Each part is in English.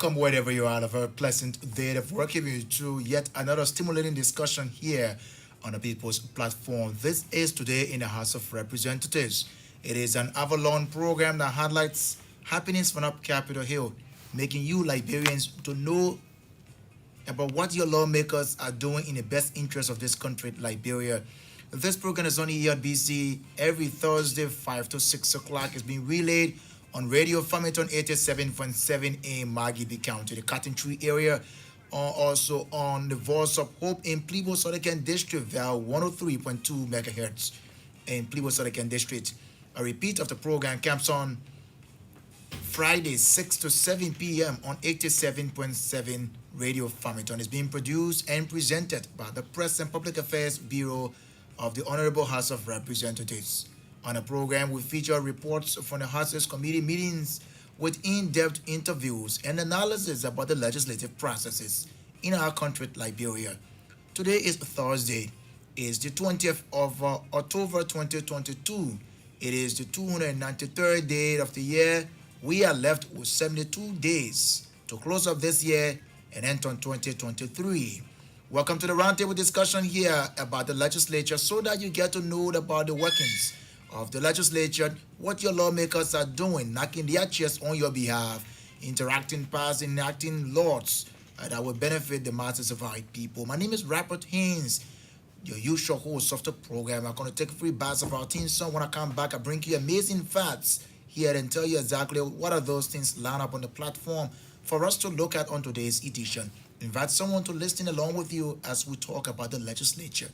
Welcome wherever you are. A very pleasant day of working with you through yet another stimulating discussion here on the People's Platform. This is Today in the House of Representatives. It is an Avalon program that highlights happenings from up Capitol Hill, making you Liberians to know about what your lawmakers are doing in the best interest of this country, Liberia. This program is on ERBC every Thursday, 5 to 6 o'clock. It's being relayed on Radio Farmington 87.7 in Maggie County, the Cotton Tree area, also on the Voice of Hope in Plebo Southern District via 103.2 megahertz in Plebo Southern District. A repeat of the program comes on Friday, 6 to 7 p.m. on 87.7 Radio Farmington. Is being produced and presented by the Press and Public Affairs Bureau of the Honorable House of Representatives. On the program, we feature reports from the House's committee meetings with in-depth interviews and analysis about the legislative processes in our country, Liberia. Today is Thursday. It's the 20th of October 2022. It is the 293rd day of the year. We are left with 72 days to close up this year and enter on 2023. Welcome to the roundtable discussion here about the legislature so that you get to know about the workings of the legislature, what your lawmakers are doing, knocking their chests on your behalf, interacting, passing, enacting laws that will benefit the masses of our people. My name is Robert Haynes, your usual host of the program. I'm going to take a free bath of our team song. When I come back, I bring you amazing facts here and tell you exactly what are those things line up on the platform for us to look at on today's edition. Invite someone to listen along with you as we talk about the legislature.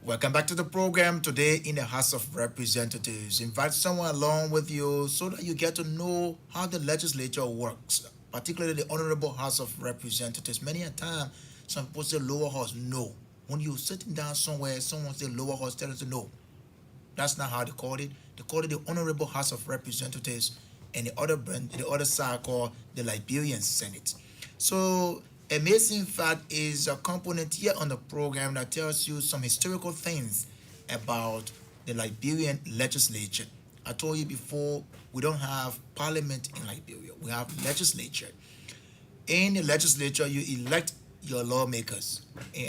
Welcome back to the program today in the House of Representatives. Invite someone along with you so that you get to know how the legislature works, particularly the Honorable House of Representatives. Many a time, some people say lower house, no. When you're sitting down somewhere, someone say lower house, tell us no. That's not how they call it. They call it the Honorable House of Representatives, and the other side called the Liberian Senate. So amazing fact is a component here on the program that tells you some historical things about the Liberian legislature. I told you before, we don't have parliament in Liberia. We have legislature. In the legislature, you elect your lawmakers.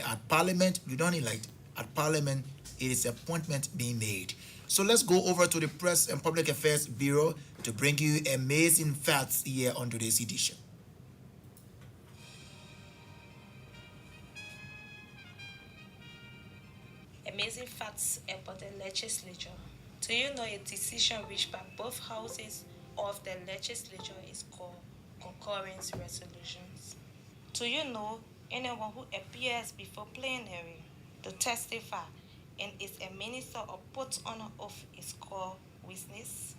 At parliament, you don't elect. At parliament, it is appointment being made. So let's go over to the Press and Public Affairs Bureau to bring you amazing facts here on today's edition. Amazing facts about the legislature. Do you know a decision reached by both houses of the legislature is called concurrence resolutions? Do you know anyone who appears before plenary to testify and is a minister or put on oath is called witness?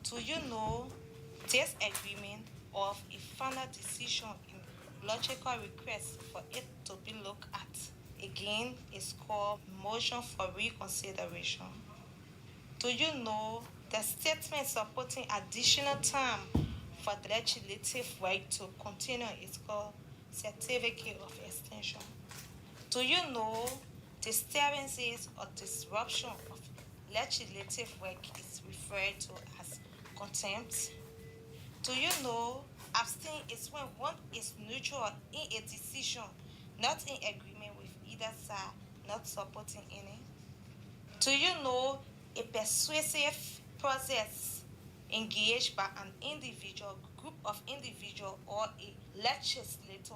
Do you know this agreement of a final decision in logical request for it to be looked at again is called motion for reconsideration? Do you know the statement supporting additional time for the legislative right to continue is called certificate of extension? Do you know disturbances or disruption of legislative work is referred to as contempt? Do you know abstain is when one is neutral in a decision, not in agreement with either side, not supporting any? Do you know a persuasive process engaged by an individual, group of individual, or a legislator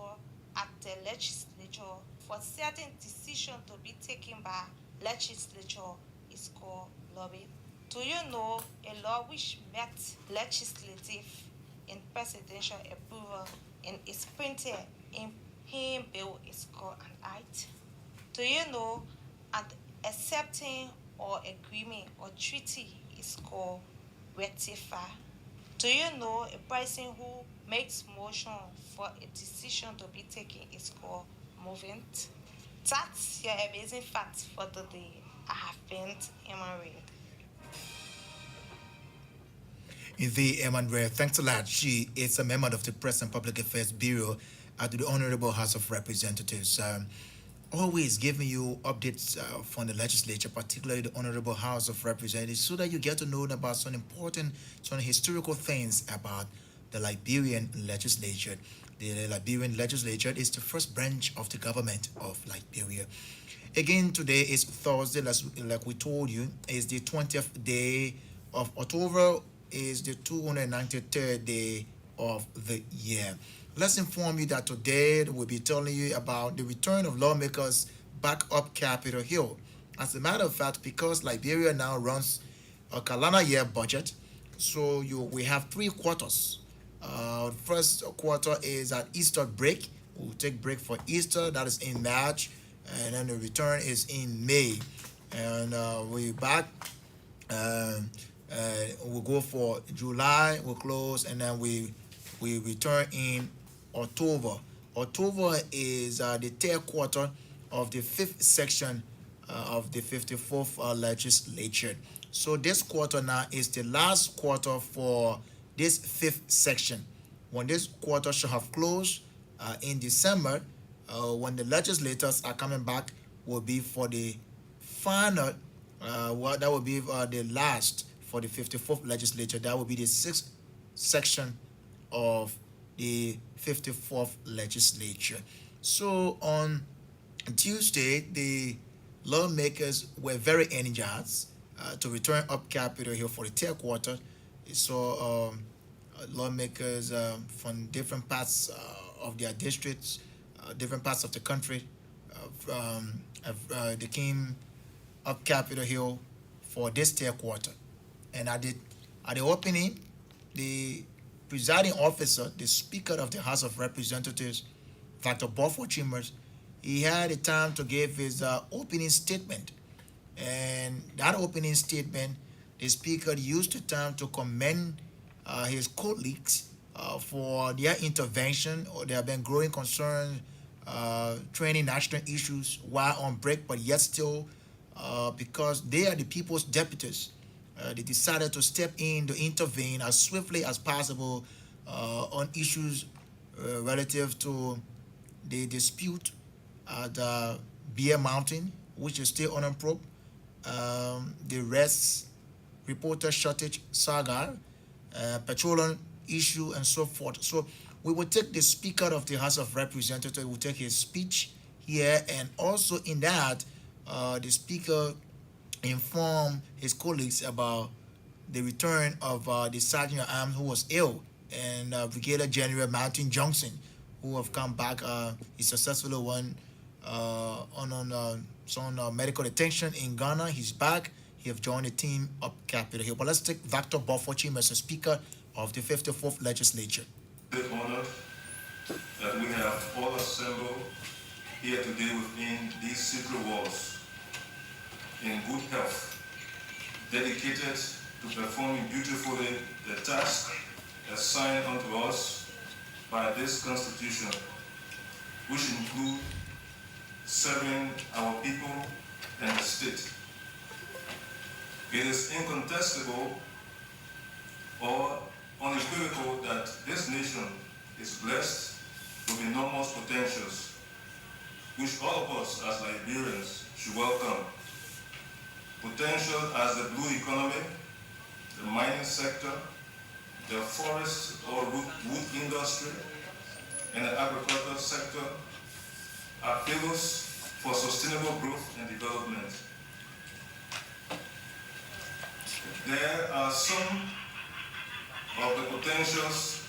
at the legislature for certain decision to be taken by legislature is called lobby? Do you know a law which met legislative and presidential approval and is printed in bill is called an act? Do you know an accepting or agreement or treaty is called rectify? Do you know a person who makes motion for a decision to be taken is called movement? That's your amazing fact for today. I have been Emma. The Emmanuel, thanks a lot. She is a member of the Press and Public Affairs Bureau to the Honorable House of Representatives. Always giving you updates from the legislature, particularly the Honorable House of Representatives, so that you get to know about some important, some historical things about the Liberian legislature. The Liberian legislature is the first branch of the government of Liberia. Again, today is Thursday, like we told you, is the 20th day of October, is the 293rd day of the year. Let's inform you that today we'll be telling you about the return of lawmakers back up Capitol Hill. As a matter of fact, because Liberia now runs a calendar year budget, so we have 3 quarters. First quarter is at Easter break. We'll take break for Easter. That is in March, and then the return is in May. And we're back. Uh, we'll go for July. We'll close, and then we return in October. October is the third quarter of the fifth section of the 54th legislature. So this quarter now is the last quarter for this fifth section. When this quarter should have closed in December, when the legislators are coming back, will be for the final, that will be the last for the 54th legislature. That will be the sixth section of the 54th legislature. So on Tuesday, the lawmakers were very energized to return up Capitol Hill for the third quarter. So lawmakers from different parts of their districts, different parts of the country, they came up Capitol Hill for this third quarter. And at the opening, the presiding officer, the Speaker of the House of Representatives, Dr. Buffo Chambers, he had the time to give his opening statement. And that opening statement, the Speaker used the time to commend his colleagues for their intervention, or there have been growing concerns training national issues while on break, but yet still, because they are the people's deputies, they decided to step in to intervene as swiftly as possible on issues relative to the dispute at Bear Mountain, which is still unemproved, the rest reporter shortage saga, petroleum issue, and so forth. So we will take the Speaker of the House of Representatives, will take his speech here, and also in that, the Speaker informed his colleagues about the return of the Sergeant at Arms who was ill, and Brigadier General Martin Johnson, who have come back. He successfully won on some medical attention in Ghana. He's back. He have joined the team up Capitol Hill. But let's take Dr. Buffo Chambers as Speaker of the 54th Legislature. Great honor that we have all assembled here today within these sacred walls in good health, dedicated to performing beautifully the task assigned unto us by this Constitution, which include serving our people and the state. It is incontestable or unequivocal that this nation is blessed with enormous potentials, which all of us as Liberians should welcome. Potential as the blue economy, the mining sector, the forest or wood industry, and the agricultural sector are pillars for sustainable growth and development. There are some of the potentials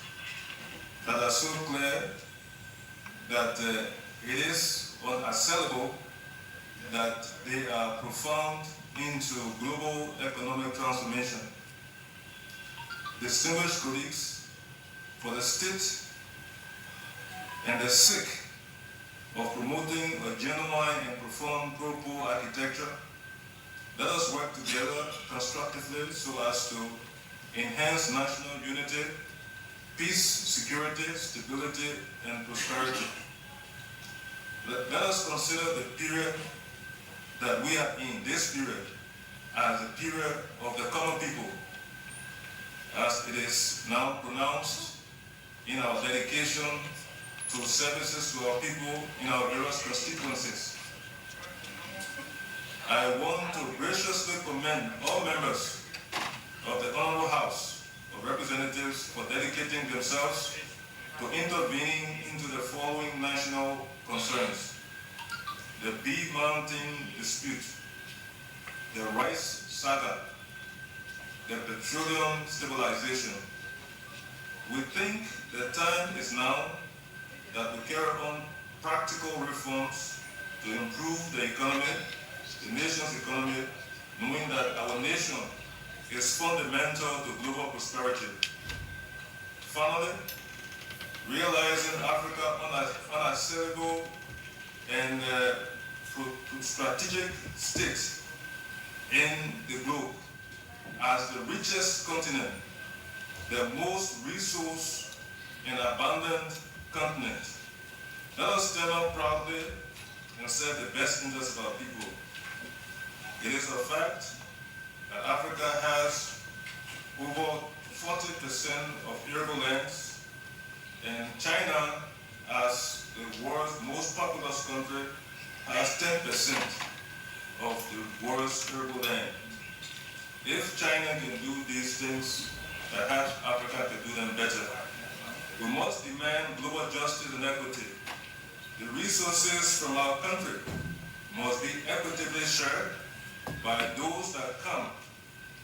that are so clear that it is unassailable that they are profound into global economic transformation. Distinguished colleagues, for the state and the sake of promoting a genuine and profound pro-poor architecture, let us work together constructively so as to enhance national unity, peace, security, stability, and prosperity. Let us consider the period that we are in, this period, as the period of the common people, as it is now pronounced in our dedication to services to our people in our various constituencies. I want to graciously commend all members of the Honorable House of Representatives for dedicating themselves to intervening into the following national concerns: the Bee Mountain dispute, the rice saga, the petroleum stabilization. We think the time is now that we carry on practical reforms to improve the economy, the nation's economy, knowing that our nation is fundamental to global prosperity. Finally, realizing Africa unassailable and strategic state in the globe as the richest continent, the most resource and abundant continent. Let us stand up proudly and serve the best interests of our people. It is a fact that Africa has over 40% of arable lands, and China, as the world's most populous country, has 10% of the world's arable land. If China can do these things, perhaps Africa can do them better. We must demand global justice and equity. The resources from our country must be equitably shared by those that come.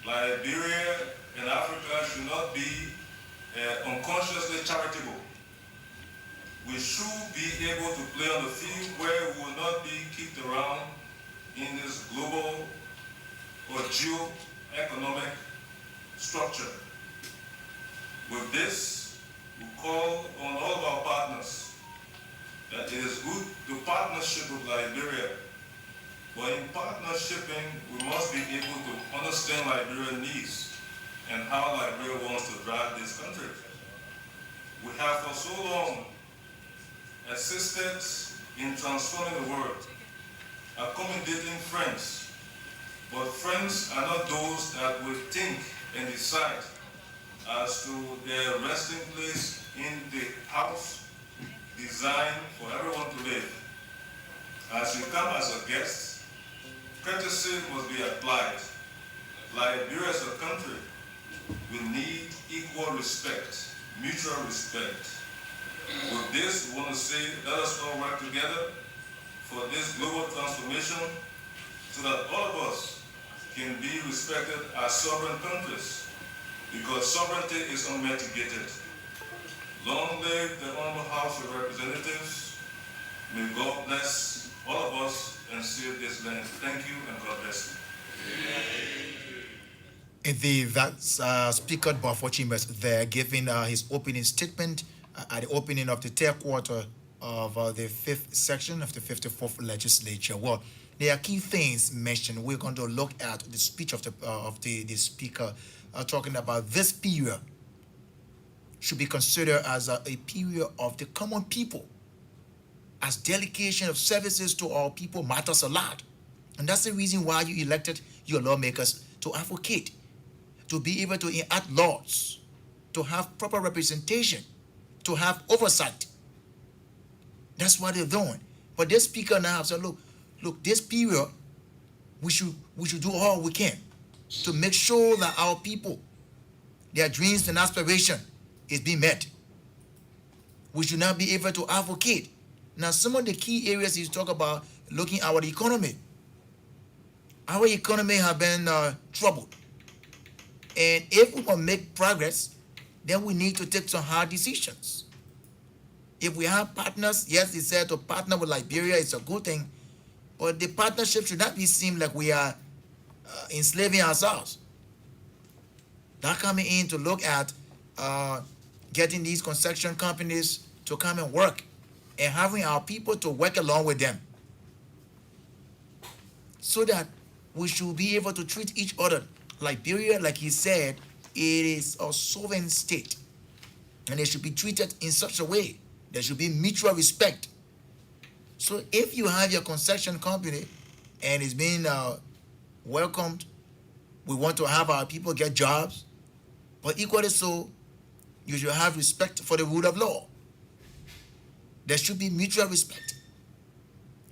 Liberia and Africa should not be unconsciously charitable. We should be able to play on the field where we will not be kicked around in this global or geo-economic structure. With this, we call on all of our partners that it is good to partnership with Liberia, but in partnershiping, we must be able to understand Liberian needs and how Liberia wants to drive this country. We have for so long assisted in transforming the world, accommodating friends, but friends are not those that will think and decide as to their resting place in the house designed for everyone to live. As you come as a guest, courtesy must be applied. Liberia as a country will need equal respect, mutual respect. With this, we want to say, let us all work together for this global transformation so that all of us can be respected as sovereign countries, because sovereignty is unmitigated. Long live the Honorable House of Representatives. May God bless all of us and save this land. Thank you and God bless you. That's Speaker Buffalo Chambers there giving his opening statement at the opening of the third quarter of the fifth section of the 54th legislature. Well, there are key things mentioned. We're going to look at the speech of the speaker talking about this period should be considered as a period of the common people, as delegation of services to our people matters a lot. And that's the reason why you elected your lawmakers to advocate, to be able to enact laws, to have proper representation, to have oversight. That's what they're doing. But this speaker now said, look, this period, we should do all we can to make sure that our people, their dreams and aspiration is being met. We should now be able to advocate. Now, some of the key areas he's talking about, looking at our economy. Our economy has been troubled. And if we want to make progress, then we need to take some hard decisions. If we have partners, yes, he said to partner with Liberia is a good thing, but the partnership should not be seen like we are enslaving ourselves. That coming in to look at getting these construction companies to come and work and having our people to work along with them so that we should be able to treat each other. Liberia, like he said, it is a sovereign state and it should be treated in such a way. There should be mutual respect. So if you have your construction company and it's being welcomed, we want to have our people get jobs, but equally so, you should have respect for the rule of law. There should be mutual respect.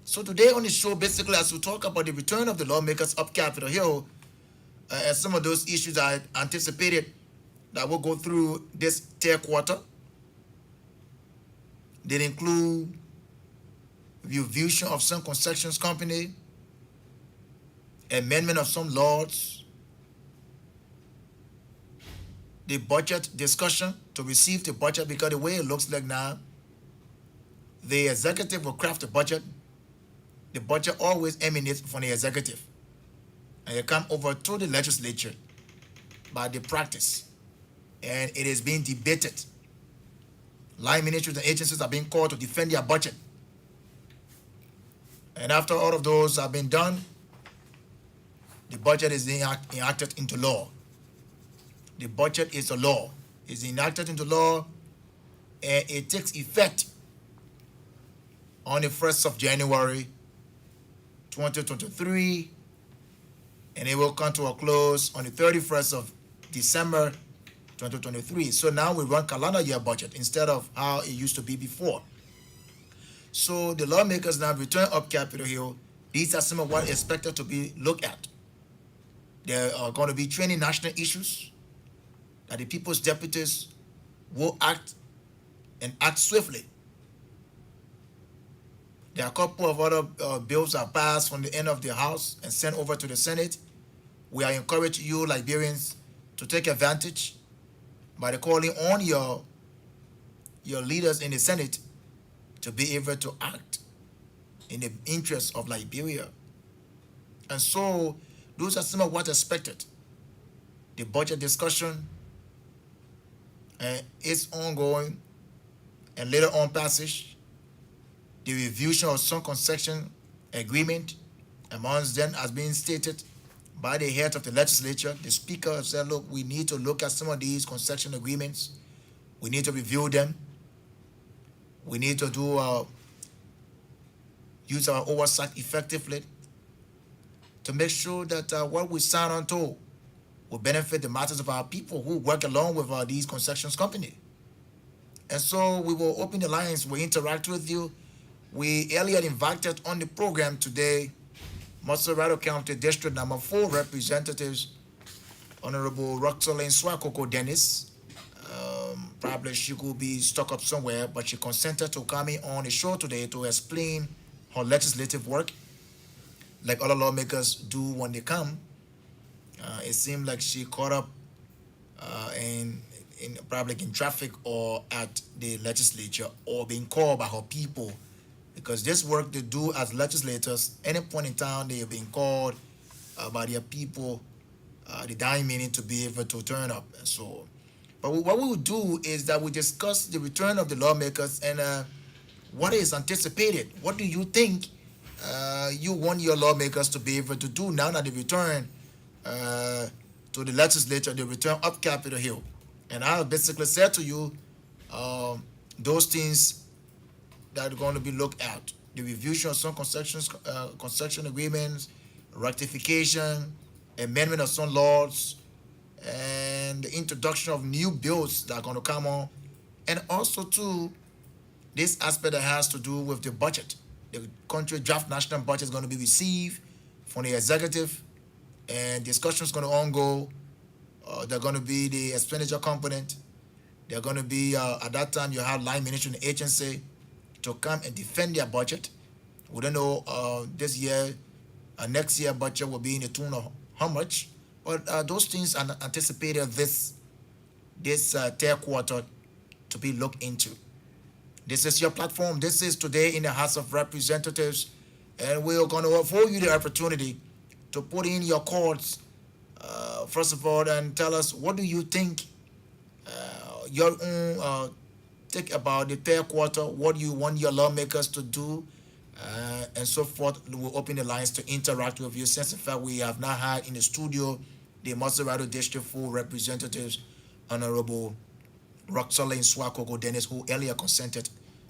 So today on the show, basically, as we talk about the return of the lawmakers up Capitol Hill, and some of those issues I anticipated that will go through this third quarter, they include revision of some concessions company, amendment of some laws, the budget discussion to receive the budget, because the way it looks like now, the executive will craft the budget. The budget always emanates from the executive, and it come over to the legislature by the practice, and it is being debated. Line ministries and agencies are being called to defend their budget. And after all of those have been done, the budget is enacted into law. The budget is a law. It's enacted into law, and it takes effect on the 1st of January 2023, and it will come to a close on the 31st of December 2023. So now we run calendar year budget instead of how it used to be before. So the lawmakers now return up Capitol Hill. These are some of what is expected to be looked at. There are going to be training national issues that the people's deputies will act and act swiftly. There are a couple of other bills that passed from the end of the House and sent over to the Senate. We are encouraging you, Liberians, to take advantage by calling on your leaders in the Senate to be able to act in the interest of Liberia. And so those are some of what's expected. The budget discussion is ongoing, and later on passage, the revision of some concession agreement amongst them has been stated by the head of the legislature. The speaker said, look, we need to look at some of these concession agreements. We need to review them. We need to use our oversight effectively to make sure that what we sign on to will benefit the matters of our people who work along with these concessions company. And so we will open the lines, we'll interact with you. We earlier invited on the program today Maserado County District Number 4 representatives, Honorable Rustonlyn Suacoco Dennis. Probably she could be stuck up somewhere, but she consented to coming on the show today to explain her legislative work, like other lawmakers do when they come. It seemed like she caught up in probably in traffic or at the legislature or being called by her people, because this work they do as legislators, any point in time they are being called by their people, the dying meaning to be able to turn up. And so, but what we will do is that we discuss the return of the lawmakers and what is anticipated. What do you think you want your lawmakers to be able to do now that they return to the legislature, they return up Capitol Hill? And I basically said to you those things that are going to be looked at: the revision of some concession agreements, rectification, amendment of some laws, and the introduction of new bills that are going to come on, and also too this aspect that has to do with the budget. The country draft national budget is going to be received from the executive, and discussion is going to ongo. They're going to be the expenditure component. They're going to be at that time you have line ministry and agency to come and defend their budget. We don't know this year, next year budget will be in the tune of how much, but those things are anticipated this third quarter to be looked into. This is your platform. This is Today in the House of Representatives, and we're going to afford you the opportunity to put in your calls, first of all, and tell us what do you think your own think about the third quarter, what you want your lawmakers to do, and so forth. We'll open the lines to interact with you, since in fact we have not had in the studio the Maserado District 4 representatives, Honorable Rustonlyn Suacoco Dennis, who earlier consented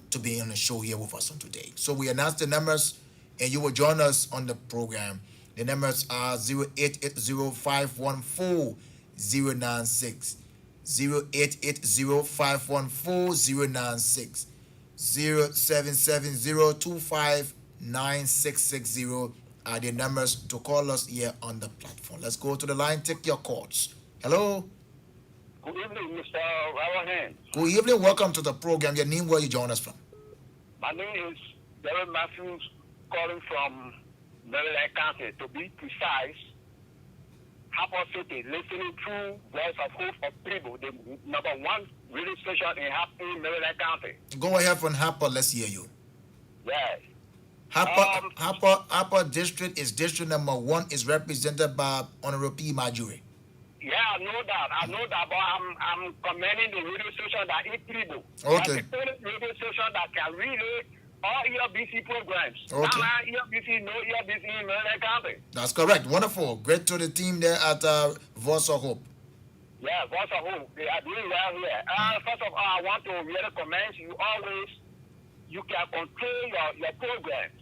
to be on the show here with us on today. So we announced the numbers, and you will join us on the program. The numbers are 0880-514-096, 0880-514-096, 0770259660 are the numbers to call us here on the platform. Let's go to the line, take your calls. Hello. Good evening, Mr. Rawahan. Good evening, welcome to the program. Your name, where you join us from? My name is Daryl Matthews, calling from Maryland County. To be precise, Harper City, listening to Voice of Hope of People, the number one radio station in Maryland County. Go ahead from Harper, let's hear you. Yes. Harper District is district number 1, is represented by Honorable P. Marjorie. Yeah, I know that, but I'm commending the radio station that is Tribo. Okay. That's the only radio station that can relay all ELBC programs. Okay. Now, ELBC, no ELBC in Maryland County. That's correct. Wonderful. Great to the team there at Voice of Hope. Yeah, Voice of Hope. They are doing well here. First of all, I want to really commend you. You can control your programs.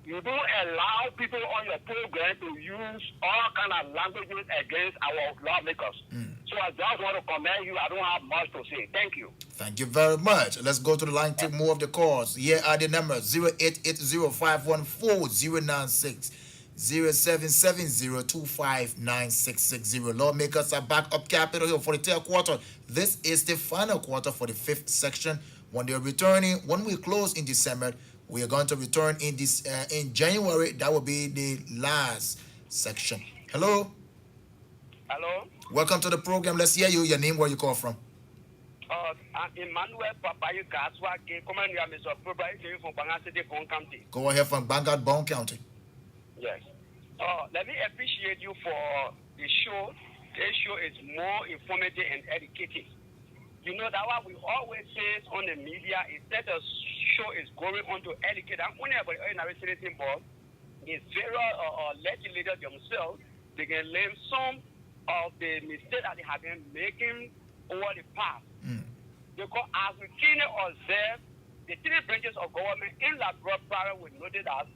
You don't allow people on your program to use all kind of languages against our lawmakers. So I just want to commend you. I don't have much to say. Thank you. Thank you very much. Let's go to the line, take more of the calls. Here are the numbers: 0880-514-096, 0770-259660. Lawmakers are back up Capitol Hill for the third quarter. This is the final quarter for the 5th section. When they're returning, when we close in December, we are going to return in January. That will be the last section. Hello. Hello. Welcome to the program. Let's hear you. Your name, where you call from? Emmanuel Papayu Kaswa, Mr. from Banga City, Bone County. Go ahead from Bangor, Bone County. Yes. Let me appreciate you for the show. This show is more informative and educative. You know that what we always say on the media is that the show is going on to educate. I'm only about anything, but it's various legislators themselves. They can learn some of the mistakes that they have been making over the past. Because as we keenly observe, the 3 branches of government in the broad power will notice that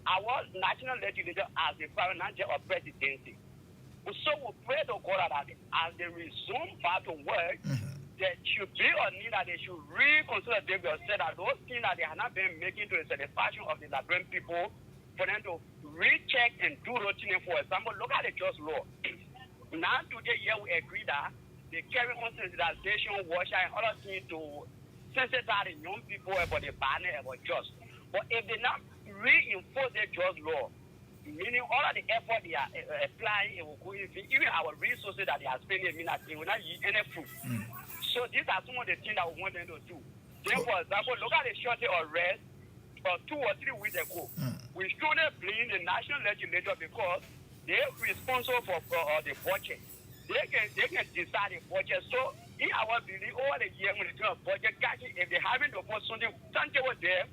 our national legislature as the prime manager of presidency. So we pray to God that as they resume back to work, there should be a need that they should reconsider themselves that those things that they have not been making to the satisfaction of the Liberian people, for them to recheck and do routine. For example, look at the just law. Now today here we agree that they carry on sensitization, washer, and other things to sensitize the young people about the banner about just. But if they not reinforce the just law, meaning all of the effort they are applying, it will go even our resources that they are spending, mean that they will not use any fruit. So these are some of the things that we want them to do. Then, for example, look at the shortage of rest 2 or 3 weeks ago. We started blame the national legislature because they're responsible for the budget. They can decide the budget. So in our belief, over the year when they do a budget, if they haven't to put something tangible there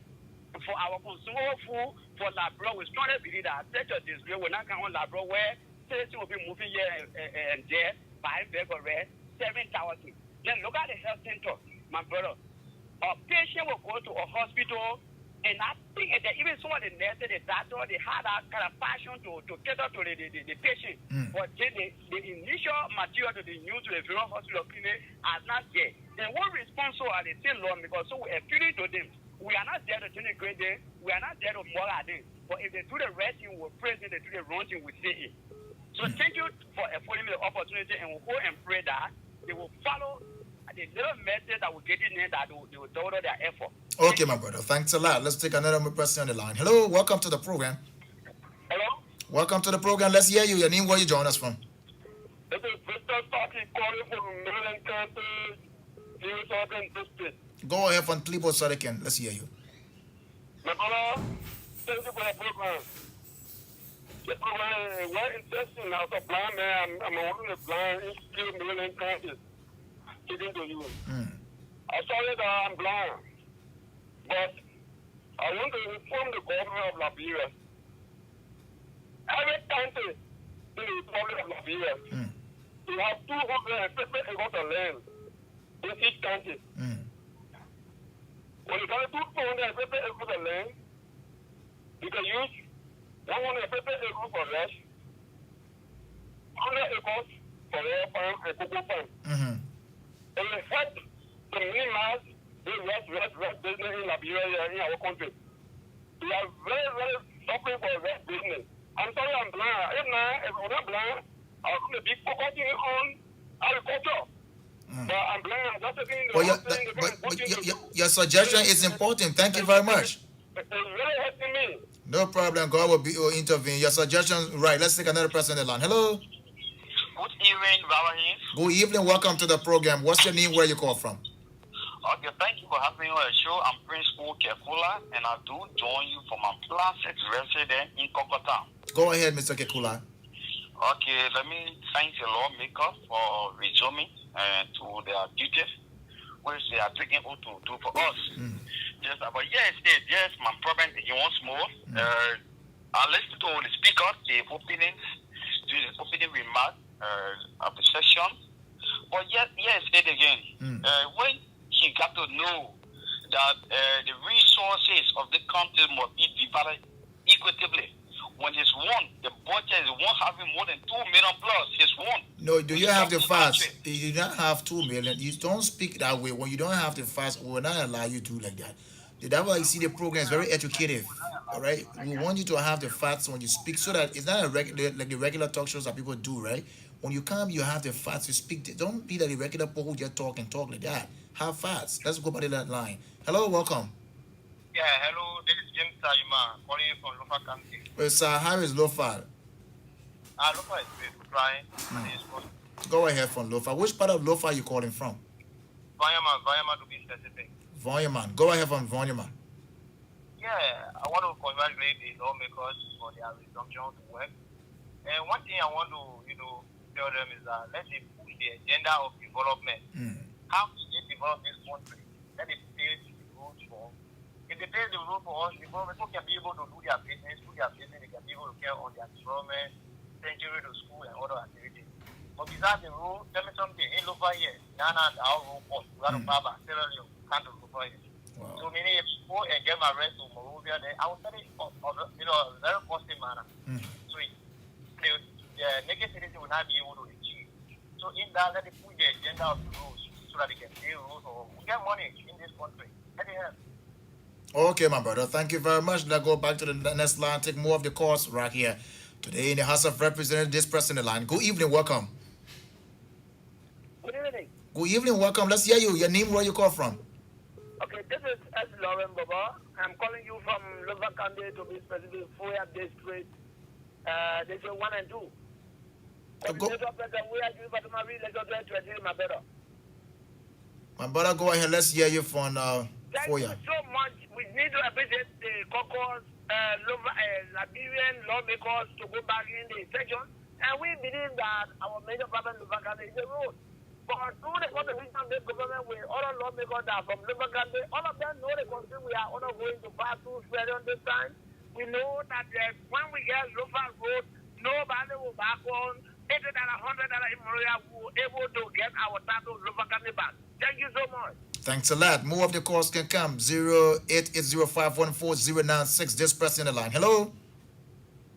for our consumer food, for Labrador, we started believe that such a display will not come on Labrador where citizens will be moving here and there, buying bag of rest, 7,000. Then look at the health center, my brother. A patient will go to a hospital, and I think that even some of the nurses, the doctor, they had that kind of passion to cater to the patient. But then the initial material that they use to the various hospital clinic are not there. Then what responsible are they still long because so we are appealing to them. We are not there to integrate them. We are not there to moral them. But if they do the right thing, we praise them. They do the wrong thing, we say it. So thank you for affording me the opportunity, and we'll go and pray that they will follow the little message that we're getting in, that they will double their effort. Okay, my brother. Thanks a lot. Let's take another person on the line. Hello, welcome to the program. Hello? Welcome to the program. Let's hear you. Your name, where you join us from? This is Mr. Saki calling from Maryland County, Southern District. Go ahead from Clipboard Surican. Let's hear you. My brother, thank you for the program. The program is well interesting. As a blind man, I'm one of the blind in still Maryland County. Speaking to you. I'm sorry that I'm blind, but I want to inform the government of Liberia. Every county in the Republic of Liberia, you have 250 acres of land in each county. When you have 250 acres of land, you can use 150 acres for rest, 100 acres for oil farm and cocoa farm. It will help to minimize rest business in Liberia in our country. We are very, very suffering for rest business. I'm sorry I'm blind. If I'm not blind, I'm going to be focusing on agriculture. But I'm blind. That's the thing. Your suggestion is important. Thank you very much. It's really helping me. No problem. God will intervene. Your suggestion, right. Let's take another person in the line. Hello. Good evening, Valerie. Good evening. Welcome to the program. What's your name? Where you call from? Okay, thank you for having me on the show. I'm Prince Kekula, and I do join you from a classic resident in Kokota. Go ahead, Mr. Kekula. Okay, let me thank the lawmaker for resuming to their duties, which they are taking out to do for us. Yes, but yes, my problem is once more. I listened to the speaker, the opening remark of the session. But yes, state again. When he got to know that the resources of the country must be divided equitably. When it's one, the budget is one having more than 2 million plus. It's one. No, do you have the facts? You do not have 2 million. You don't speak that way. When you don't have the facts, we will not allow you to do like that. That's why you see the program is very educative. All right, we want you to have the facts when you speak, so that it's not a regular like the regular talk shows that people do. Right? When you come, you have the facts. You speak. Don't be like the regular people who just talk like that. Have facts. Let's go by that line. Hello, welcome. Yeah, hello. This is James Sayuma calling you from Lofa County. Well, sir, how is Lofa? Lofa is great. Trying. Go ahead from Lofa. Which part of Lofa are you calling from? Vayama to be specific. Vonyaman. Go ahead from Vonyaman. Yeah, I want to congratulate the lawmakers for their resumption to work. And one thing I want to, tell them is that let's push the agenda of development. How do they develop this country? Let it pave the road for. If they pave the road for us, people can be able to do their business, they can be able to care on their environment, send children to school and other activities. But besides the road, tell me something, ain't over here. Nana, our road cost. We got to Baba, can't do over here. Wow. So many people and get my rest to Morovia, then I will tell it on a very costly manner. So the negative will not be able to achieve. So in that, let it put the agenda of the rules so that they can pay rules or get money in this country. Let it help. Okay, my brother. Thank you very much. Let's go back to the next line. Take more of the calls right here. Today in the House of Representatives, this person in the line. Good evening. Welcome. Good evening. Good evening. Welcome. Let's hear you. Your name, where you call from? Okay, this is S. Lauren Baba. I'm calling you from Lofa County, to be specific, Foya District. They say 1 and 2. My brother, go ahead. Let's hear you from Thank you so much. We need to appreciate the caucus, Liberian lawmakers to go back in the session. And we believe that our major problem in Lofa County is the road. But through the contribution of the government with other lawmakers that are from Lofa County, all of them know the country we are all going to pass through on this time. We know that when we get Lofa Road, nobody will back on. $80, $100 in Moria, we were able to get our title Lofa County back. Thank you so much. Thanks a lot. More of the calls can come. 08805140996. This person in the line. Hello.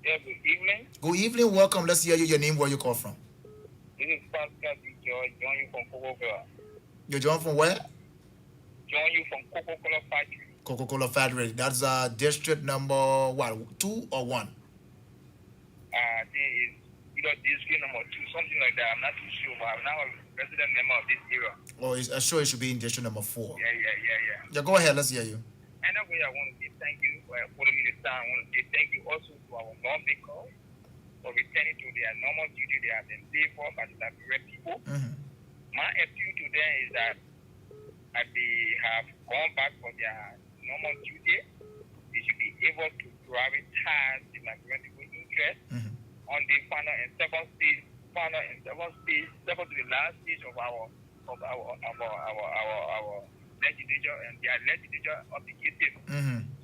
Yeah, good evening. Good evening. Welcome. Let's hear you. Your name, where you call from. This is Pascal George, join you from Coca-Cola. You join from where? Join you from Coca-Cola Factory. Coca-Cola Factory. That's district number what? 2 or 1? I think it's either district number 2, something like that. I'm not too sure, but I'm now a resident member of this area. Oh, I'm sure it should be in district number 4. Yeah. Yeah, go ahead. Let's hear you. Anyway, I want to say thank you for putting me this time. I want to say thank you also to our lawmakers for returning to their normal duty they have been paid for by the Liberian people. My appeal to them is that they have gone back for their normal duty. They should be able to prioritize the Liberian people's interest on the final and second to the last stage of our legislature and their legislature objective.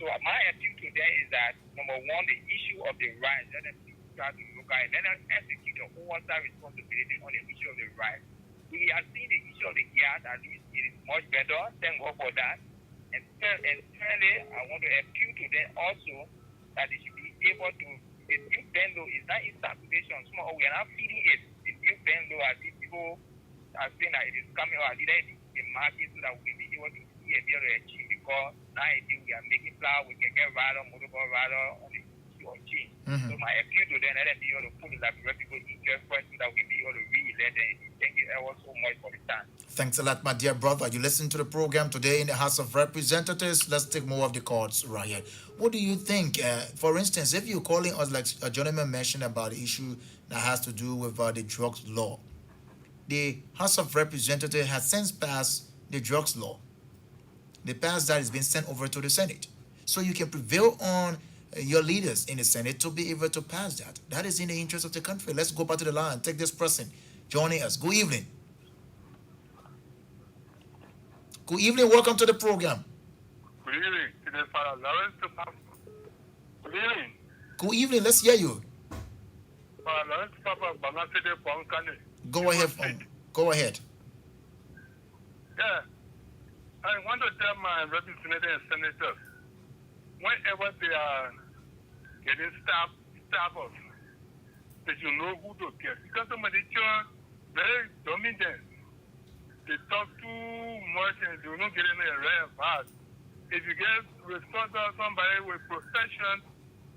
So my appeal to them is that number one, the issue of the rights, let them try to look at it. Let them execute the oversight responsibility on the issue of the rights. We are seeing the issue of the gas, at least it is much better. Thank God for that. And thirdly, I want to appeal to them also that they should be able to, the new bendo is not in circulation. We are not feeding it. The new bendo, as if people are saying that it is coming out, either in the market so that we can be able to see can be able to achieve because now we are making flour, we can get rider, motorball rider on the team. So my appeal to them, let them be able to put the Liberian people in just first so that we be able to re-elect them. Thank you ever so much for the time. Thanks a lot, my dear brother. You listen to the program today in the House of Representatives. Let's take more of the calls right here. What do you think? For instance, if you're calling us, like a gentleman mentioned about the issue that has to do with the drugs law, the House of Representatives has since passed the drugs law. They passed that, it's been sent over to the Senate. So you can prevail on your leaders in the Senate to be able to pass that. That is in the interest of the country. Let's go back to the line and take this person joining us. Good evening. Good evening. Welcome to the program. Good evening. It is Father Lawrence. Good evening. Good evening. Let's hear you. Father Lawrence Papa Bangasede Ponkane. Go ahead. Go ahead. Yeah. I want to tell my representatives and senators, whenever they are getting staffers, they should know who to get. Because some of the children very dominant. They talk too much and they will not get any rare fast. If you get responsible somebody with profession,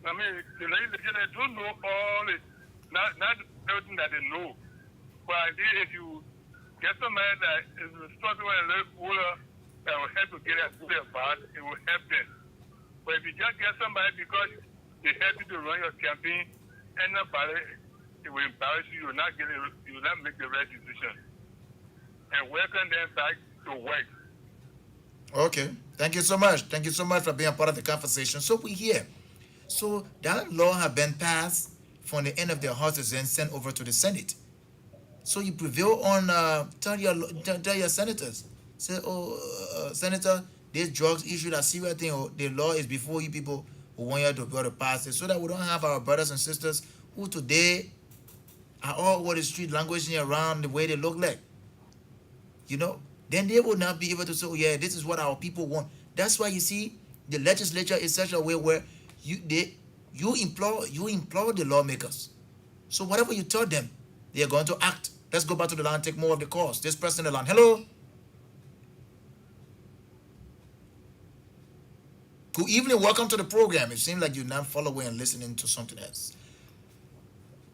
I mean, the legislators don't know all it, not everything that they know. But if you get somebody that is responsible and a little older, that will help to get a good advice, it will help them. But if you just get somebody because they help you to run your campaign, and nobody, it will embarrass you. You will not make the right decision. And welcome them back to work. Okay. Thank you so much. Thank you so much for being part of the conversation. So we here. So that law has been passed from the end of the House and sent over to the Senate. So you prevail on tell your senators. Say, Senator, this drugs issue, that serious thing, the law is before you people who want you to be able to pass it, so that we don't have our brothers and sisters who today are all over the street languishing around the way they look like. You know, then they will not be able to say, oh, yeah, this is what our people want. That's why you see the legislature is such a way where you implore the lawmakers. So whatever you tell them, they are going to act. Let's go back to the line and take more of the calls. This person on the line. Hello. Good evening. Welcome to the program. It seems like you're not following and listening to something else.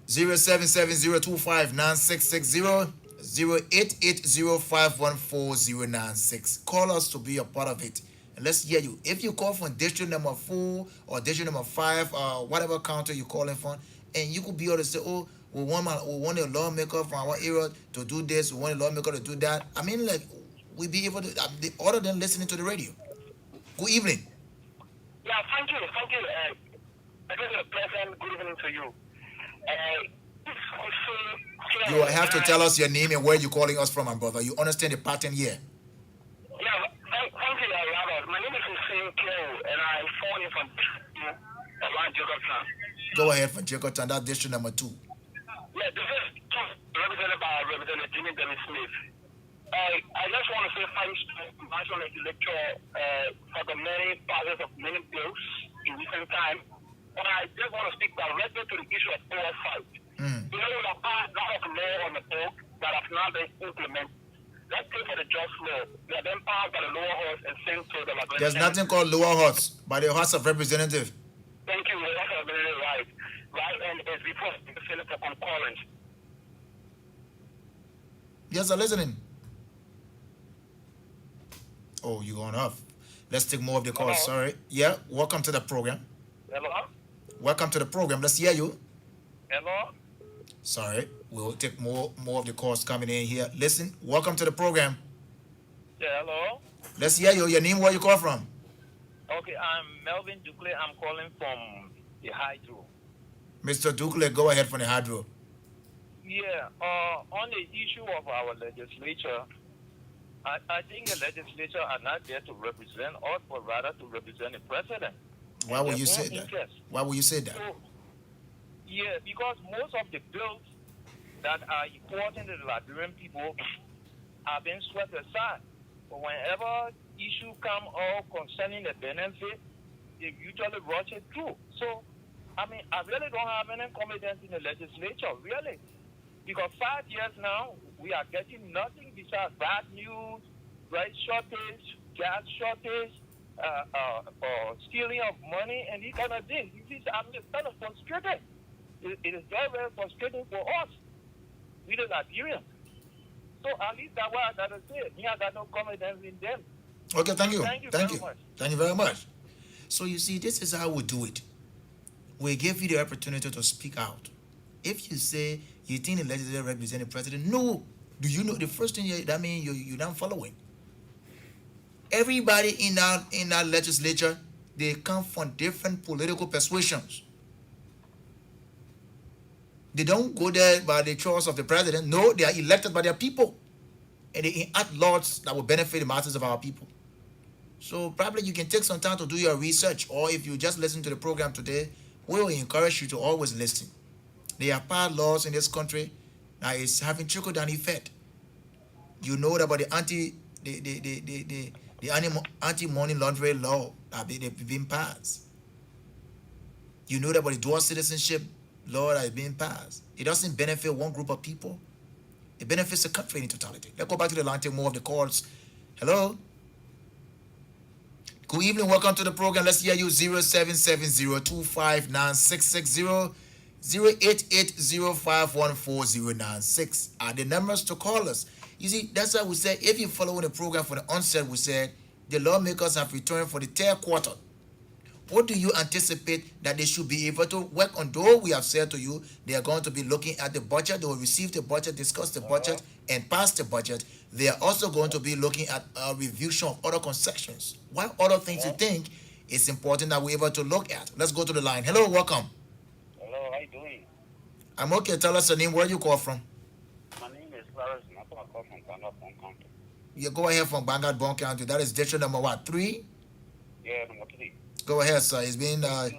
0770259660. 0880514096. Call us to be a part of it. And let's hear you. If you call from district number 4 or district number 5, whatever county you're calling from, and you could be able to say, oh, we want a lawmaker from our area to do this, we want a lawmaker to do that. I mean, like, we be able to, other than listening to the radio. Good evening. Yeah, thank you. President, good evening to you. You have to tell us your name and where you're calling us from, my brother. You understand the pattern here? Yeah, thank you, Robert. My name is Hussein Kyo, and I'm phoning from around Jakarta. Go ahead for Jakarta, that district number 2. Yeah, this is represented by Representative Jimmy Dennis Smith. I just want to say thanks to the National Legislature for the many passes of many bills in recent time. But I just want to speak directly to the issue of oversight. You know, the part of law on the book that have now been implemented. Let's take for the just law. They have been passed by the lower house and sent to the legislature. There's nothing called lower house by the House of Representatives. Thank you. That's right. Right, and it's before the Senate for concurrence. Yes, I'm listening. Oh, you're going off. Let's take more of the calls. Hello? Sorry. Yeah, welcome to the program. Hello? Welcome to the program. Let's hear you. Hello? Sorry, we'll take more of the calls coming in here. Listen, welcome to the program. Yeah, hello? Let's hear you. Your name, where you call from? Okay, I'm Melvin Ducle. I'm calling from the Hydro. Mr. Ducle, go ahead from the Hydro. Yeah, on the issue of our legislature, I think the legislature are not there to represent us, but rather to represent the president. Why would you say that? Why would you say that? So, yeah, because most of the bills that are important to the Liberian people are being swept aside. But whenever issue come up concerning the benefit, they usually rush it through. So, I mean, I really don't have any confidence in the legislature, really. Because 5 years now, we are getting nothing besides bad news, right shortage, gas shortage, or stealing of money, and these kind of things. I'm just kind of frustrated. It is very, very frustrating for us, we the Nigerians. So at least that's what I got to say. Me, I got no confidence in them. Okay, thank you. Thank you Thank very you. much. Thank you very much. So you see, this is how we do it. We give you the opportunity to speak out. If you say you think the legislature represents the president, no. Do you know the first thing that means you're not following? Everybody in our legislature, they come from different political persuasions. They don't go there by the choice of the president. No, they are elected by their people. And they enact laws that will benefit the masses of our people. So probably you can take some time to do your research, or if you just listen to the program today, we will encourage you to always listen. They have passed laws in this country that is having trickle-down effect. You know about the anti-money laundering law that they've been passed. You know about the dual citizenship law that is being passed. It doesn't benefit one group of people. It benefits the country in totality. Let's go back to the line, take more of the calls. Hello? Good evening, welcome to the program. Let's hear you. 0770-259-660, 08805140996 are the numbers to call us. You see, that's why we say, if you follow the program from the onset, we said the lawmakers have returned for the third quarter. What do you anticipate that they should be able to work on? Though we have said to you, they are going to be looking at the budget. They will receive the budget, discuss the budget, and pass the budget. They are also going to be looking at a revision of other concessions. What other things you think is important that we're able to look at? Let's go to the line. Hello, welcome. Hello, how you doing? I'm okay. Tell us your name. Where you call from? My name is Clarence, and I call from Bangor, Bon County. You go ahead from Bangor, Bon County. That is district number what? 3? Yeah, number 3. Go ahead, sir. It's been... Thank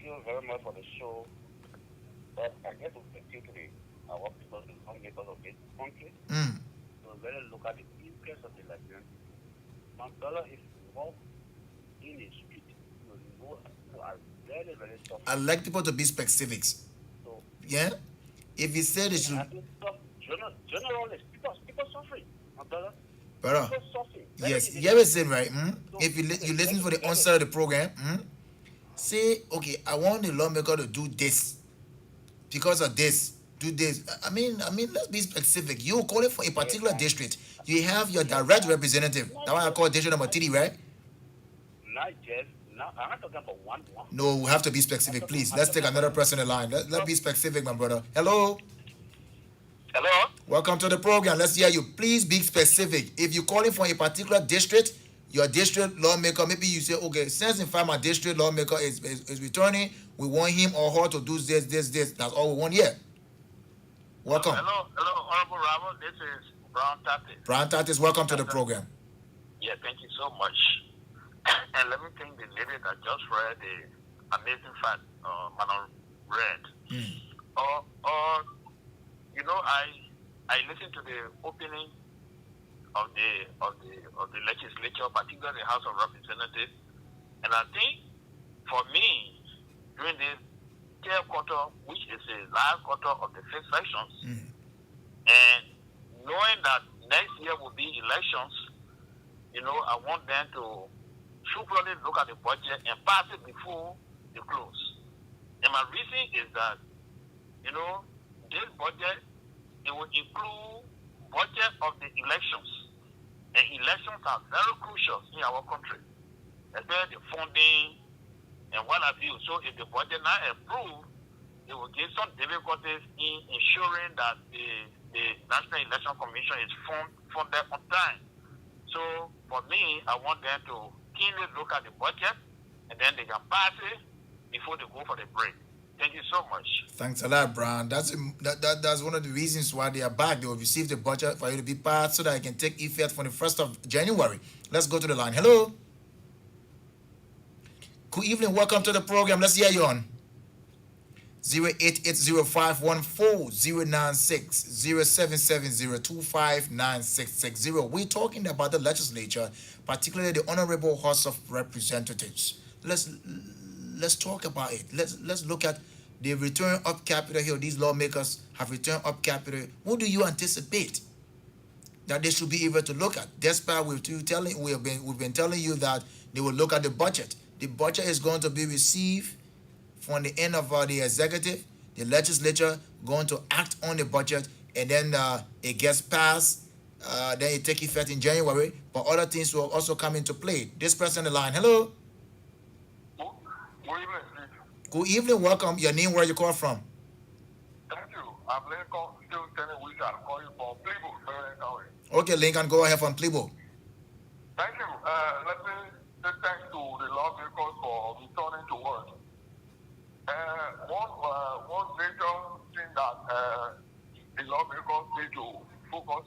you very much for the show. But I get to thank you today. I work because the lawmakers of this country. So really look at the interest of the Nigerian people. My brother, if you walk in the street, you know people are very, very suffering. I'd like people to be specifics. So, yeah? If you said it should... Generally, people suffering, my brother. Brother, People suffering. yes, you ever said right? If you listen for the onset of the program, say, okay, I want the lawmaker to do this because of this. Do this. I mean, let's be specific. You call it for a particular district. You have your direct representative. That's why I call district number 3, right? Not just. Now, I'm not talking about one. No, we have to be specific, please. Let's take another person in line. Let's be specific, my brother. Hello. Hello? Welcome to the program. Let's hear you. Please be specific. If you're calling for a particular district, your district lawmaker, maybe you say, okay, since in fact my district lawmaker is returning, we want him or her to do this. That's all we want here. Welcome. Hello, Honorable Ramos. This is Brown Tate. Brown Tatis, welcome to the program. Yeah, thank you so much. And let me thank the lady that just read the amazing fact, Manon read. You know, I listened to the opening of the legislature, particularly the House of Representatives, and I think for me, during this third quarter, which is the last quarter of the fifth sessions, and knowing that next year will be elections, you know, I want them to truthfully look at the budget and pass it before the close. And my reason is that, you know, this budget, it will include budget of the elections. And elections are very crucial in our country, especially the funding and what have you. So if the budget not approved, it will give some difficulties in ensuring that the National Election Commission is funded on time. So for me, I want them to keenly look at the budget, and then they can pass it before they go for the break. Thank you so much. Thanks a lot, Brown. That's one of the reasons why they are back. They will receive the budget for you to be passed so that it can take effect from the 1st of January. Let's go to the line. Hello. Good evening. Welcome to the program. Let's hear you on 08805140960, 0770-259-660. We're talking about the legislature, particularly the Honorable House of Representatives. Let's talk about it. Let's look at the return of capital here. These lawmakers have returned up capital. What do you anticipate? that they should be able to look at. Despite we've been telling you that they will look at the budget. The budget is going to be received from the end of the executive. The legislature going to act on the budget, and then it gets passed. Then it take effect in January. But other things will also come into play. This person on the line. Hello. Good evening. Good evening. Welcome. Your name, where you call from? Thank you. I'm Lincoln, still telling we are calling from Plymouth, Maryland County. Okay, Lincoln, go ahead from Plebo. Thank you. Let me say thanks to the lawmakers for returning to work. One major thing that the lawmakers need to focus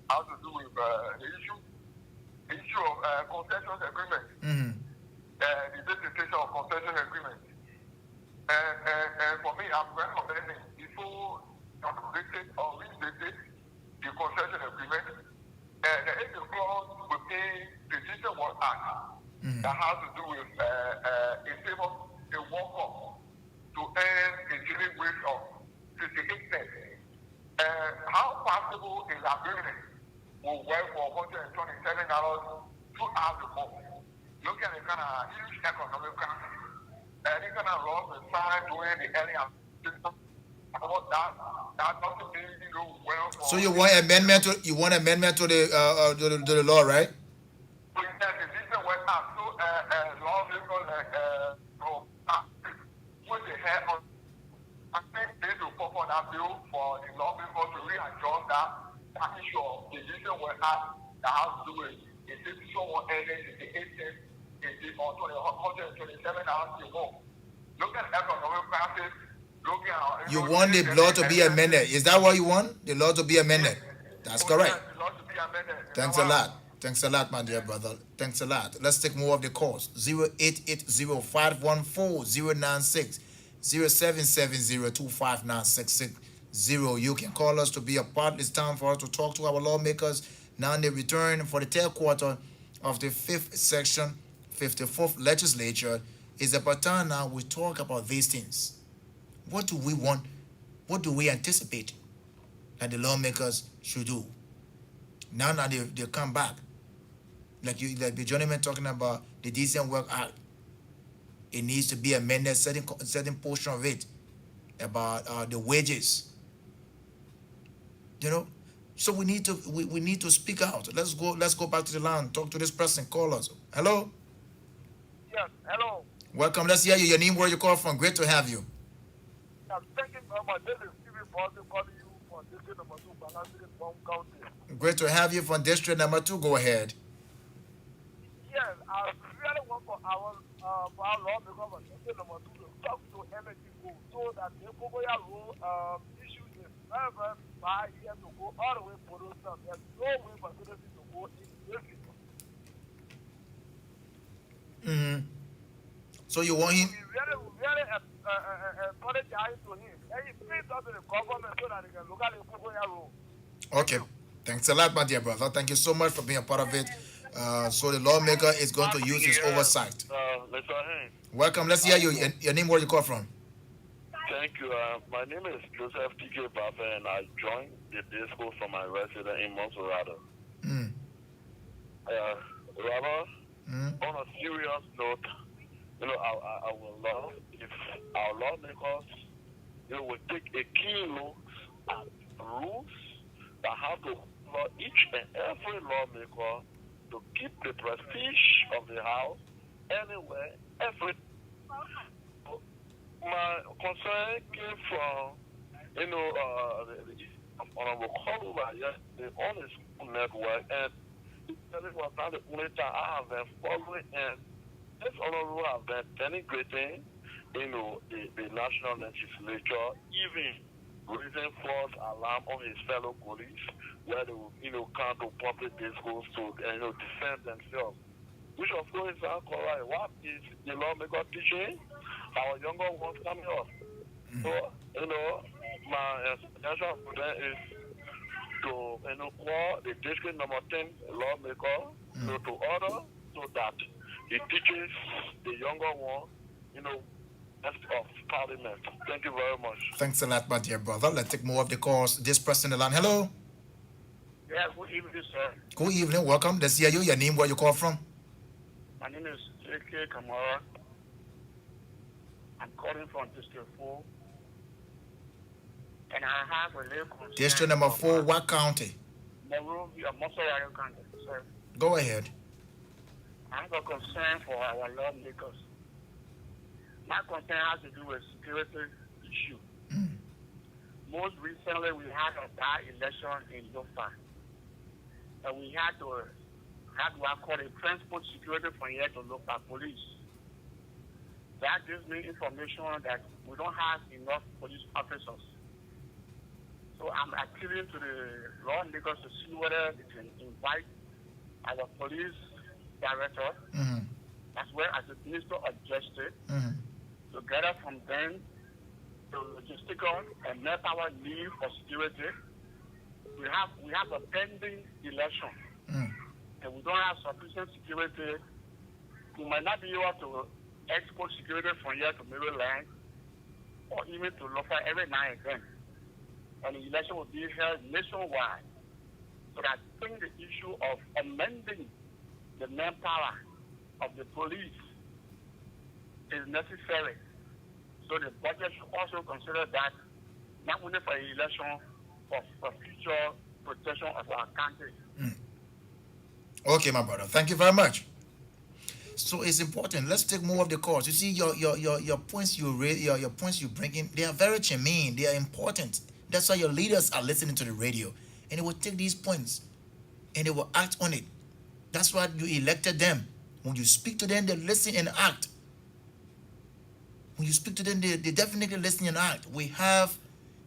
has to do with the issue of concession agreement, the distribution of concession agreement. And for me, I'm recommending before completed or restated the concession agreement, there is a clause within the Digital Work Act that has to do with a favor, a worker to earn a daily wage of 58 cents. How possible is agreement will work for $127 throughout the month? Look at the kind of huge economic crisis. Any kind of laws were signed during the early that doesn't mean well for. So you want amendment to the law, right? So the system went out. So lawmakers put their head on. I think they need to put on that bill for the lawmakers to readjust that issue of the system went out that has to do with if someone earning the 8 cents or 127 hours a month. Look at economic crisis. You want the law to be amended. Is that what you want? The law to be amended. That's correct. The law to be amended. Thanks a lot. Thanks a lot, my dear brother. Thanks a lot. Let's take more of the calls. 0880-514-096, 0770-259-660. You can call us to be a part. It's time for us to talk to our lawmakers. Now they return for the third quarter of the 5th section, 54th legislature. It's about time now we talk about these things. What do we want? What do we anticipate that the lawmakers should do? Now that they come back, like the gentleman talking about the Decent Work Act, it needs to be amended, certain portion of it about the wages. You know, so we need to speak out. Let's go back to the line. Talk to this person. Call us. Hello. Yes. Hello. Welcome. Let's hear you. Your name, where you call from. Great to have you. Thank you very much. This is Stephen Boston calling you from District Number 2, Banana County. Great to have you from District Number 2. Go ahead. Yes, I really want for our lawmakers of District Number 2 to talk to energy go so that the Pogoya rule issue is very, very far here to go all the way for those stuff. There's no way for citizens to go in this. So you want him? We really apologize to him. And he please talk to the government so that they can look at the Pogoya rule. Okay. Thanks a lot, my dear brother. Thank you so much for being a part of it. So the lawmaker is going to use his oversight. Mr. Haynes. Welcome. Let's hear you. Your name, where you call from? Thank you. My name is Joseph T.K. Baffer, and I joined the disco from my residence in Monserrado. Rather, on a serious note, I would love if our lawmakers, would take a keen look at rules that have to cover each and every lawmaker to keep the prestige of the House anywhere, every. My concern came from, the Honorable Cordova yesterday on his network, and it was not the only time I have been following, and this Honorable has been denigrating, the national legislature, even raising false alarm on his fellow colleagues, where they will, come to public discourse to, defend themselves. Which of course is correct. What is the lawmaker teaching? Our younger ones coming up. So, my suggestion for them is to, call the district number 10 lawmaker to order so that it teaches the younger one, of parliament. Thank you very much. Thanks a lot, my dear brother. Let's take more of the calls. This person in the line. Hello. Yeah, good evening, sir. Good evening. Welcome. Let's hear you. Your name, where you call from. My name is J.K. Kamara. I'm calling from District 4. And I have a little concern. District number 4, what county? Monrovia, Montserrat County, sir. Go ahead. I have a concern for our lawmakers. My concern has to do with security issue. Most recently, we had a bad election in Lofa. And we had to I call it transport security from here to Lofa police. That gives me information that we don't have enough police officers. So I'm appealing to the lawmakers to see whether they can invite our police director, as well as the Minister of Justice, together from them to logistical and manpower need for security. We have a pending election, and we don't have sufficient security. We might not be able to export security from here to Maryland or even to Lofa every now and then. And the election will be held nationwide. So I think the issue of amending the manpower of the police is necessary. So the budget should also consider that, not only for the election, but for future protection of our country. Okay, my brother. Thank you very much. So it's important. Let's take more of the calls. You see, your points you raise, your points you bring in, they are very germane. They are important. That's why your leaders are listening to the radio, and they will take these points and they will act on it. That's why you elected them. When you speak to them, they listen and act. When you speak to them, they definitely listen and act. We have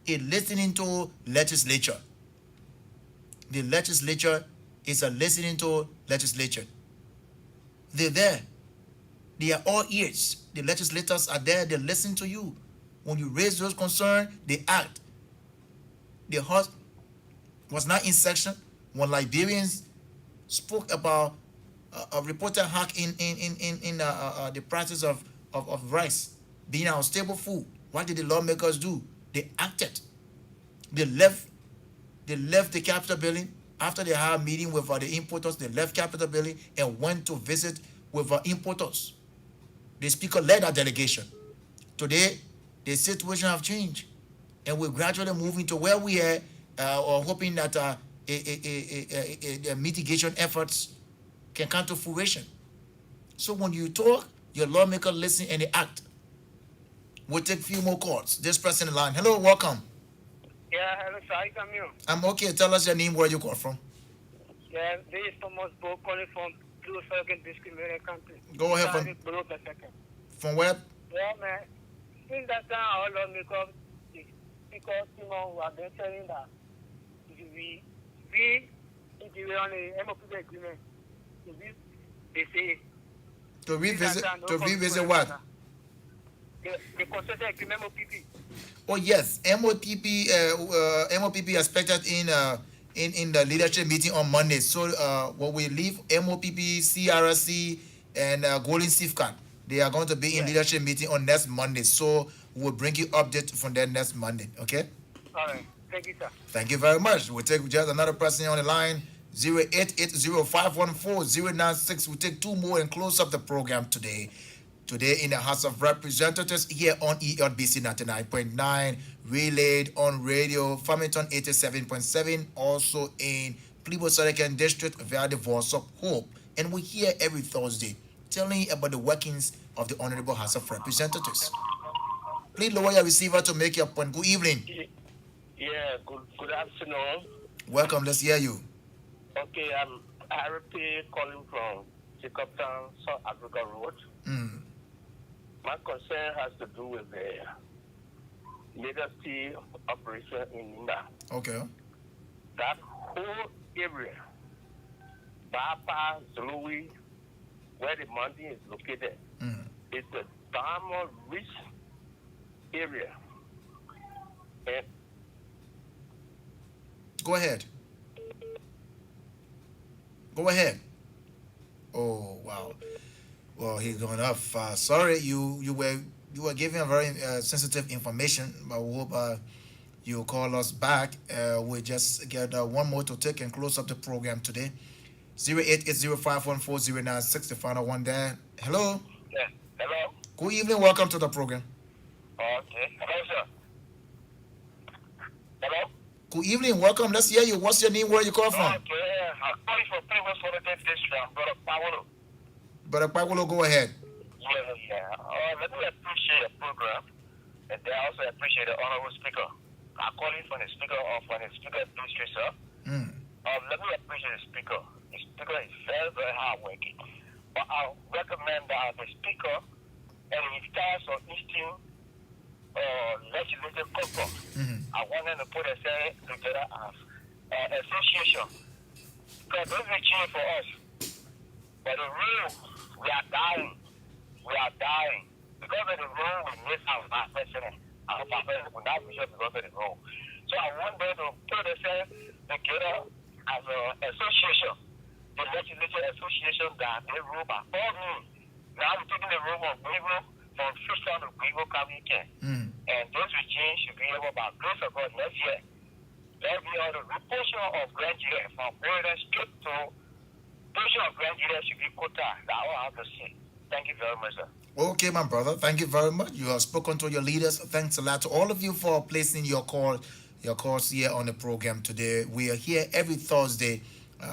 a listening to legislature. The legislature is a listening to legislature. They're there. They are all ears. The legislators are there. They listen to you. When you raise those concerns, they act. The house was not in section when Liberians spoke about a reporter hack in the prices of rice being our staple food. What did the lawmakers do? They acted. They left the Capitol building after they had a meeting with the importers. They left Capitol building and went to visit with importers. The speaker led that delegation. Today, the situation have changed, and we're gradually moving to where we are, or hoping that mitigation efforts can come to fruition. So when you talk, your lawmaker listen and they act. We'll take a few more calls. This person in line. Hello, welcome. Yeah, hello, sir. How come you? I'm okay. Tell us your name, where you call from. Yeah, this is Thomas Bo calling from Blue Falcon Discriminating Country. Go ahead from where? Yeah, man. Since that time, all of me because who have been telling that we on the MOP agreement, they say to revisit what? The consent agreement MOPP. Oh yes, MOPP expected in the leadership meeting on Monday. So when we leave MOPP, CRC, and Golden Safeguard, they are going to be in leadership meeting on next Monday. So we'll bring you update from there next Monday. Okay? All right. Thank you, sir. Thank you very much. We'll take just another person on the line. 0880-514-096. We'll take two more and close up the program today. Today in the House of Representatives here on ELBC 99.9, relayed on radio, Farmington 87.7, also in Plebo-Sarakan District via the Voice of Hope. And we're here every Thursday telling you about the workings of the Honorable House of Representatives. Please lower your receiver to make your point. Good evening. Yeah, good afternoon. Welcome, let's hear you. Okay, I'm RP calling from Jacobtown, South Africa Road. My concern has to do with the legacy operation in Nimba. Okay. That whole area, Bapa, Zului, where the mountain is located, it's a diamond-rich area. And Go ahead. Oh wow. Well, he's going up. Sorry, you were giving a very sensitive information, but we hope you call us back. We just get one more to take and close up the program today. 0880514096, the final one there. Hello. Yes. Hello? Good evening. Welcome to the program. Okay. Hello, sir. Hello? Good evening. Welcome. Let's hear you. What's your name? Where you call from? Okay. I'm calling for previous politics district, Brother Paulo. Brother Pagulo, go ahead. Yeah. Let me appreciate the program, and I also appreciate the honorable speaker. I'm calling for the speaker district, sir. Let me appreciate the speaker. The speaker is very, very hardworking. But I recommend that the speaker and his task of Eastern legislative corps, I want them to put themselves together as association. Because this is change for us. But the rule, we are dying. We are dying. Because of the rule, we miss our president. Our president will not be here because of the rule. So I want them to put themselves together as an association. The legislative association that they rule by all means. Now we're taking the rule of Greenville from Fisher to Greenville County Ken. And those regime should be able, by grace of God, next year, there be all the reportion of graduates from parents straight to portion of graduates should be quota. That's all I have to say. Thank you very much, sir. Okay, my brother. Thank you very much. You have spoken to your leaders. Thanks a lot to all of you for placing your calls here on the program today. We are here every Thursday.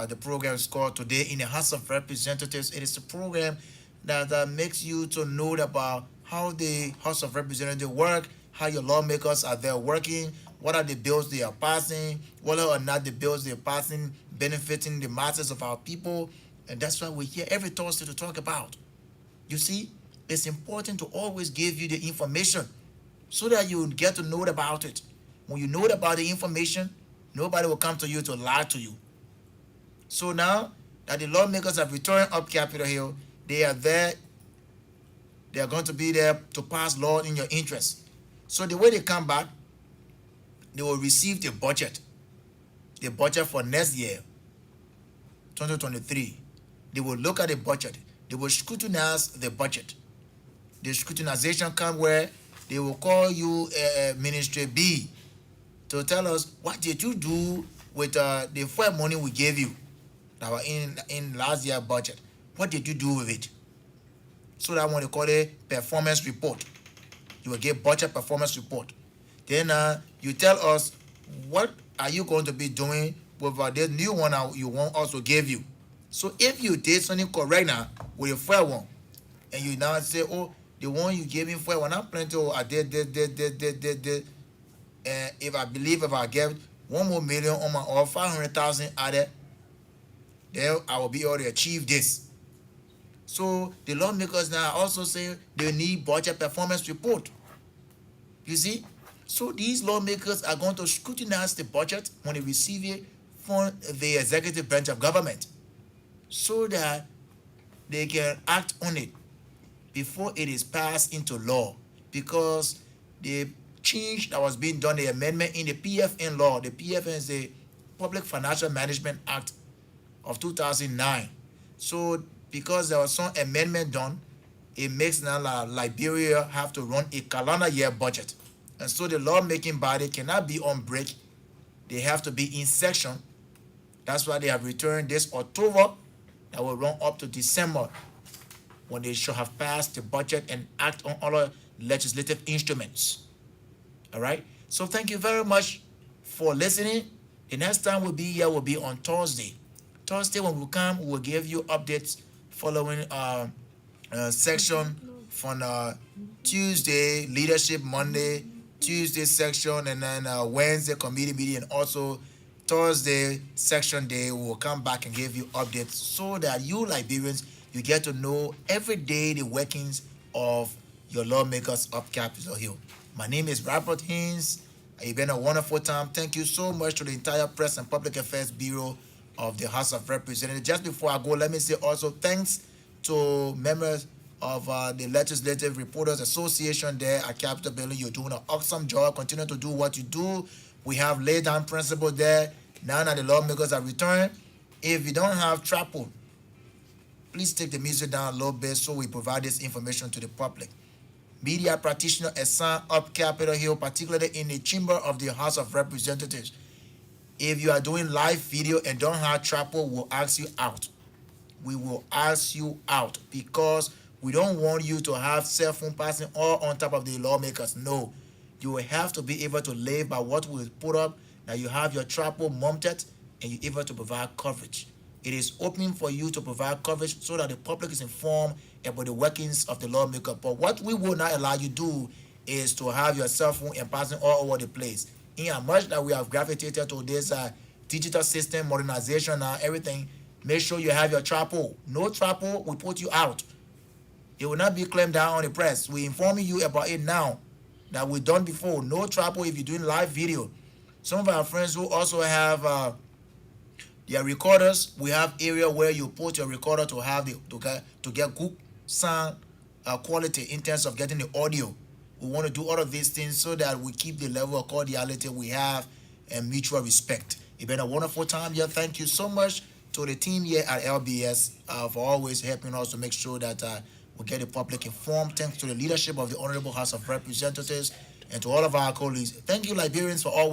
The program is called Today in the House of Representatives. It is a program that makes you to know about how the House of Representatives work, how your lawmakers are there working, what are the bills they are passing, whether or not the bills they are passing benefiting the masses of our people. And that's why we're here every Thursday to talk about. You see, it's important to always give you the information so that you get to know about it. When you know about the information, nobody will come to you to lie to you. So now that the lawmakers have returned up Capitol Hill, they are there. They are going to be there to pass law in your interest. So the way they come back, they will receive the budget for next year, 2023. They will look at the budget. They will scrutinize the budget. The scrutinization comes where they will call you Ministry B to tell us, what did you do with the fuel money we gave you that were in last year's budget? What did you do with it? So that when they call it performance report, you will get budget performance report. Then you tell us, what are you going to be doing with this new one you want us to give you? So if you did something correct now with your fuel one, and you now say, oh, the one you gave me fuel one, I'm planning to, I did. If I get 1 more million on my, or 500,000 added, then I will be able to achieve this. So the lawmakers now also say they need budget performance report. You see? So these lawmakers are going to scrutinize the budget when they receive it from the executive branch of government so that they can act on it before it is passed into law. Because the change that was being done, the amendment in the PFN law, the PFN is the Public Financial Management Act of 2009. So because there was some amendment done, it makes now Liberia have to run a calendar year budget. And so the lawmaking body cannot be on break. They have to be in session. That's why they have returned this October that will run up to December, when they should have passed the budget and act on other legislative instruments. All right? So thank you very much for listening. The next time we'll be here will be on Thursday. Thursday when we come, we'll give you updates following section from Tuesday, leadership Monday, Tuesday section, and then Wednesday committee meeting, and also Thursday section day. We will come back and give you updates so that you Liberians, you get to know every day the workings of your lawmakers up Capitol Hill. My name is Robert Haynes. It's been a wonderful time. Thank you so much to the entire Press and Public Affairs Bureau of the House of Representatives. Just before I go, let me say also thanks to members of the Legislative Reporters Association there at Capitol Building. You're doing an awesome job. Continue to do what you do. We have laid down principles there. Now that the lawmakers are returned, if you don't have trapple, please take the music down a little bit so we provide this information to the public. media practitioner a sign up Capitol Hill, particularly in the chamber of the House of Representatives. If you are doing live video and don't have tripod, we'll ask you out. We will ask you out because we don't want you to have cell phone passing all on top of the lawmakers. No, you will have to be able to live by what we put up. Now you have your tripod mounted and you're able to provide coverage. It is open for you to provide coverage so that the public is informed about the workings of the lawmaker. But what we will not allow you to do is to have your cell phone and passing all over the place. In as much that we have gravitated to this digital system modernization and everything, make sure you have your tripod. No tripod will put you out. It will not be claimed down on the press. We're informing you about it now that we've done before. No tripod if you're doing live video. Some of our friends who also have their recorders, we have area where you put your recorder to have to get good sound quality in terms of getting the audio. We want to do all of these things so that we keep the level of cordiality we have and mutual respect. It's been a wonderful time here. Thank you so much to the team here at LBS for always helping us to make sure that we get the public informed. Thanks to the leadership of the Honorable House of Representatives and to all of our colleagues. Thank you, Liberians, for always